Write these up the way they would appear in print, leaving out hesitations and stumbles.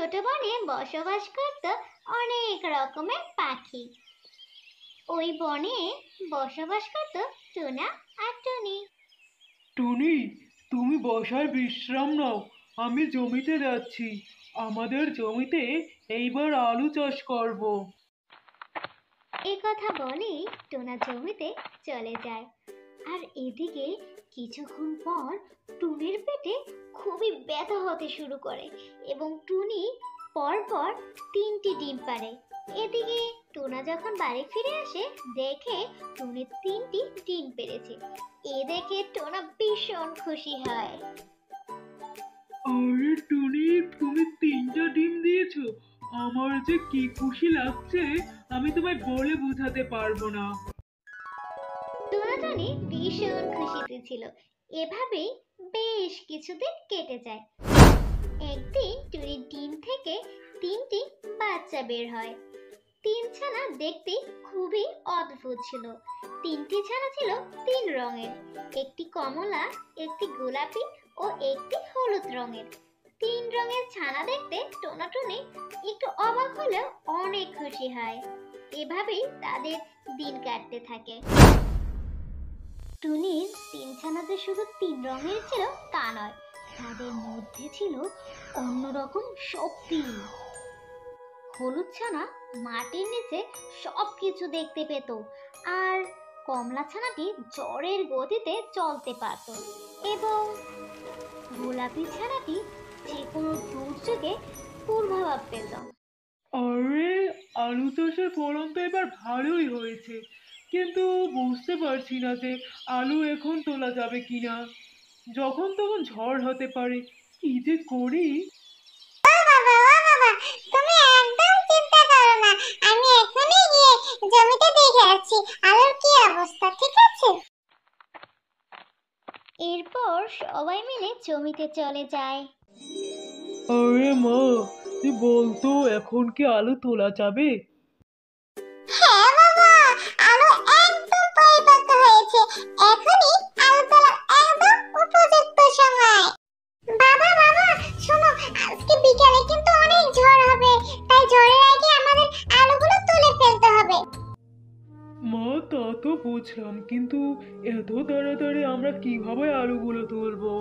ছোট বনে বসবাস করত অনেক রকমের পাখি। ওই বনে বসবাস করত টোনা আর টুনি। টুনি, তুমি বসায় বিশ্রাম নাও, আমি জমিতে যাচ্ছি। আমাদের জমিতে এইবার আলু চাষ করব। এই কথা বলেই টোনা জমিতে চলে যায়। আর এদিকে কিছুক্ষণ পর টুনির পেটে খুবই ব্যথা হতে শুরু করে এবং টুনি পরপর 3টি ডিম পাড়ে। এদিকে টোনা যখন বাড়ি ফিরে আসে দেখে টুনি 3টি ডিম পেড়েছে। এ দেখে টোনা ভীষণ খুশি হয়। আরে টুনি, তুমি 3টা ডিম দিয়েছো, আমার যে কি খুশি লাগছে আমি তোমায় বলে বোঝাতে পারবো না। টোনা টুনি ভীষণ খুশিতে ছিল। এভাবেই বেশ কিছুদিন কেটে যায়। একদিন টুনির ডিম থেকে 3টি বাচ্চা বের হয়। 3 ছানা দেখতে খুবই অদ্ভুত ছিল। 3টি ছানা ছিল 3 রঙের, একটি কমলা, একটি গোলাপি ও একটি হলুদ রঙের। 3 রঙের ছানা দেখতে টোনা টুনি একটু অবাক হলেও অনেক খুশি হয়। এভাবেই তাদের দিন কাটতে থাকে। টুনির 3 ছানাতে শুধু 3 রঙের ছিল তা নয়, তাদের মধ্যে ছিল অন্যরকম শক্তি। হলুদ ছানা মাটির নিচে সবকিছু দেখতে পেত, আর কমলা ছানাটি ঝড়ের গতিতে চলতে পারত এবং গোলাপি ছানাটি যে কোনো দুর্যোগে পূর্বাভাস পেত। আরে, আলু চাষের ফলন তো এবার ভালোই হয়েছে, কিন্তু বুঝতে পারছি না যে আলু এখন তোলা যাবে কিনা। যখন তখন ঝড় হতে পারে, কি যে করি। তুমি একদম চিন্তা করো না, আমি এখনই গিয়ে জমিতে দেখে আসছি আলুর কি অবস্থা, ঠিক আছে? এরপর সবাই মিলে জমিতে চলে যায়। আরে মা, তুই বলতো এখন কি আলু তোলা যাবে? হ্যাঁ বাবা, আলু একদম পরিপক্ক হয়েছে, এখনই আলু তোলার একদম উপযুক্ত সময়। বাবা বাবা, শোনো, আজকে বিকালে কিন্তু অনেক ঝড় হবে, তাই ঝড়ের আগে আমাদের আলুগুলো তুলে ফেলতে হবে। মা, তা তো বুঝলাম, কিন্তু এত তাড়াতাড়ি আমরা কিভাবে আলুগুলো তুলবো?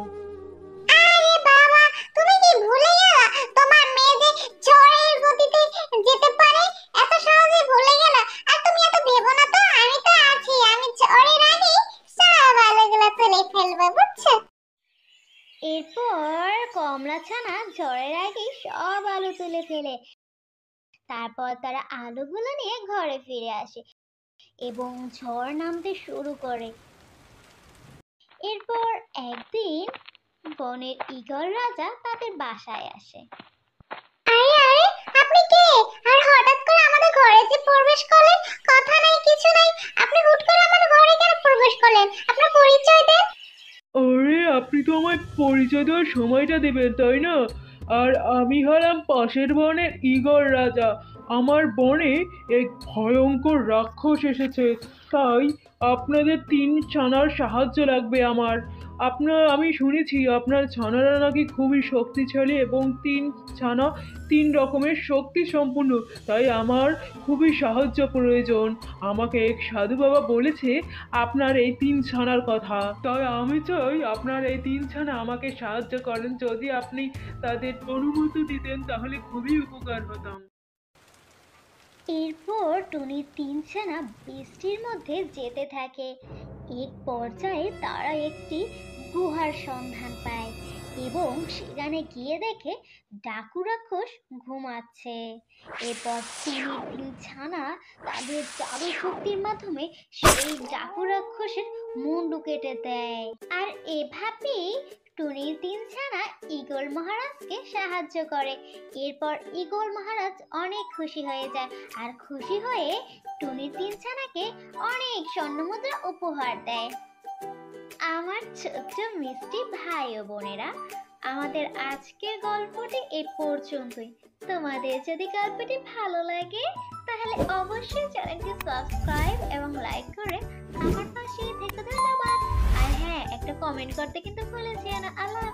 আরে বাবা, তুমি কি ভুলে গেলা তোমার মেয়ে যে ঝড়ের গতিতে যেতে পারে? এত সহজে ভুলে গেলা? আর তুমি এত ভেবো না তো, আমি তো আছি, আমি ঝড়ের আগে সব আলুগুলো তুলে ফেলবো, বুঝছো? এরপর কমলা ছানা ঝড়ের আগে সব আলু তুলে ফেলে। তারপর তারা আলুগুলো নিয়ে ঘরে ফিরে আসে এবং ঝড় নামতে শুরু করে। এরপর একদিন বনের ঈগল রাজা তাদের বাসায় আসে। আরে আরে, আপনি কে? আর হঠাৎ করে আমাদের ঘরে যে প্রবেশ করলেন, কথা নাই কিছু নাই, আপনি হুট করে আমাদের ঘরে কেন প্রবেশ করলেন? আপনার পরিচয় দেন। আরে, আপনি তো আমায় পরিচয় দেওয়ার সময়টা দেবেন, তাই না? আর আমি হলাম পাশের বনের ঈগল রাজা। আমার বনে এক ভয়ঙ্কর রাক্ষস এসেছে, তাই আপনাদের 3 ছানার সাহায্য লাগবে আমার। আমি শুনেছি আপনার ছানারা নাকি খুবই শক্তিশালী এবং 3 ছানা 3 রকমের শক্তি সম্পূর্ণ, তাই আমার খুবই সাহায্য প্রয়োজন। আমাকে এক সাধু বাবা বলেছে আপনার এই 3 ছানার কথা, তাই আমি চাই আপনার এই 3 ছানা আমাকে সাহায্য করেন। যদি আপনি তাদের অনুমতি দিতেন তাহলে খুবই উপকার হতাম। এরপর টুনির 3 ছানা বৃষ্টির মধ্যে যেতে থাকে। এক পর্যায়ে তারা একটি গুহার সন্ধান পায় এবং সেখানে গিয়ে দেখে ডাকু রাক্ষস ঘুমাচ্ছে। এরপর টুনির 3 ছানা তাদের জাদু শক্তির মাধ্যমে সেই ডাকু রাক্ষসের মুন্ডু কেটে দেয়। আর এভাবেই টুনির 3 ছানা ঈগল মহারাজকে সাহায্য করে। এরপর ঈগল মহারাজ অনেক খুশি হয়ে যায় আর খুশি হয়ে টুনির 3 ছানাকে অনেক স্বর্ণমুদ্রা উপহার দেয়। আমার ছোট্ট মিষ্টি ভাই ও বোনেরা, আমাদের আজকের গল্পটি এই পর্যন্তই। তোমাদের যদি গল্পটি ভালো লাগে তাহলে অবশ্যই চ্যানেলটি সাবস্ক্রাইব এবং লাইক করে আমার পাশে থেকে ধন্যবাদ। আর হ্যাঁ, একটা কমেন্ট করতে কিন্তু ভুলে যেও না। আল্লাহ।